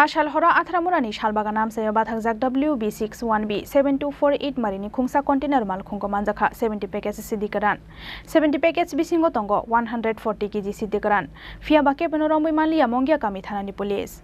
Salhora Atharamura ni Salbagan amsayo Bathakjak WB61B7248 Marini khungsa container Malkhungo Manjakha 70 packets Siddi Kwran 70 packets bisingo tongo 140 kg Siddi Kwran fia bake panoromoi malia Manjakha kami thanani police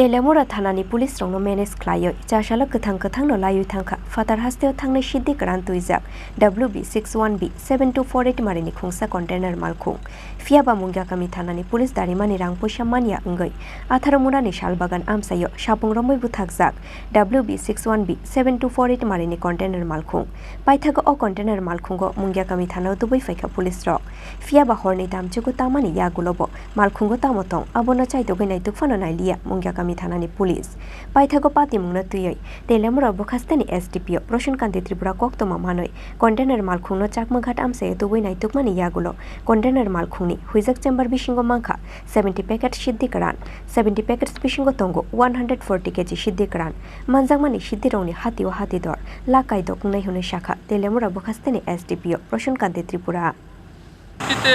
Atharamura thanani police rongno manage khlayo chasala kathang no layu thangkha fatar hasteo thangnai Siddi Kwran tuijak WB61B7248 Marini khungsa container Malkhung fiaba Manjakha kami thanani police darimani rang poisa mania ungoi Atharamura ni Salbagan amsayo sapung romoi Bathakjak WB61B7248 Marini container Malkhung paithago o container Malkhungo Manjakha kami thanao dubai faika police rok fiaba horni damchugo tamani yagulobo Malkhungo tamotong abono chaidogoi naituk fano nailia Manjakha kami thanani police paithago pati mungna tuyoi Atharamura bokhastani SDPO Roshankanti Tripura koktoma manoi container Malkhungno chakmaghat amsayo dubai naituk mani yagulo container Malkhungni huijak chamber bisingo mangkha 70 packets Siddi Kwran 70 packets bisingo tongo 140 kg Siddi Kwran manjakmani Siddi rongni hati o hati dor lakai doknai hune shakha Atharamura bokhastani SDPO Roshankanti Tripura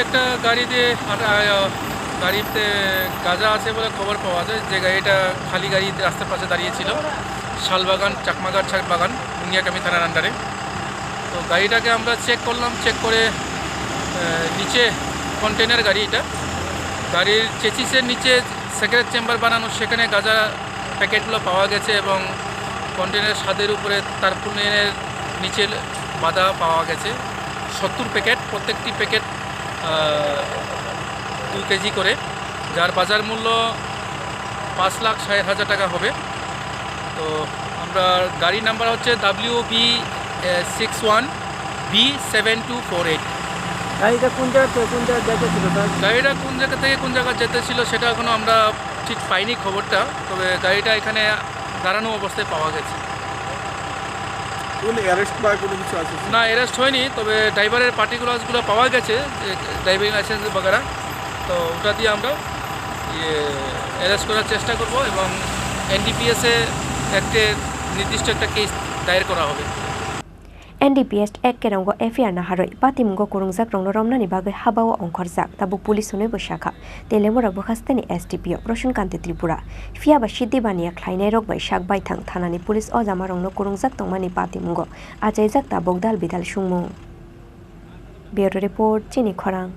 একটা গাড়িতে গাঁজা আছে বলে খবর পাওয়া যায় যে গাড়িটা খালি গাড়ি রাস্তার পাশে দাঁড়িয়েছিল শালবাগান চাকমাঘাট বাগান মুঙ্গিয়াকামি থানার আন্ডারে তো গাড়িটাকে আমরা চেক করলাম চেক করে নিচে কন্টেনার গাড়ি এটা গাড়ির চেচিসের নিচে সিগারেট চেম্বার বানানো সেখানে গাঁজা প্যাকেটগুলো পাওয়া গেছে এবং কন্টেনার ছাদের উপরে তারপুনের নিচে বাঁধা পাওয়া গেছে 70 প্যাকেট প্রত্যেকটি প্যাকেট 2 কেজি করে যার বাজার মূল্য 5,60,000 টাকা হবে তো আমরা গাড়ি নাম্বার হচ্ছে WB61B7248 গাড়িটা কোন জায়গা থেকে কোন জায়গায় যেতেছিল গাড়িটা কোন জায়গা থেকে কোন জায়গায় যেতেছিল সেটা এখনো আমরা ঠিক পাইনি খবরটা তবে গাড়িটা এখানে দাঁড়ানো অবস্থায় পাওয়া গেছে না অ্যারেস্ট হয়নি তবে ড্রাইভারের পার্টিকুলার্সগুলো পাওয়া গেছে ড্রাইভিং লাইসেন্স বগেরা তো ওটা দিয়ে আমরা অ্যারেস্ট করার চেষ্টা করব এবং এনডিপিএসে একটা নির্দিষ্ট একটা কেস দায়ের করা হবে NDPS ek kerango FIR na haroi patimgo kurungjak rongno romnani bagai habao ongkhorjak tabu police hunoi bo shakha Atharamura bokhastani SDPO Roshankanti Tripura fiaba Siddi bania khlainai rok bai shak bai thang thanani police ojama rongno kurungjak tongmani patimgo achaijak ta bogdal bidal sungmung Bureau report Chini Khorang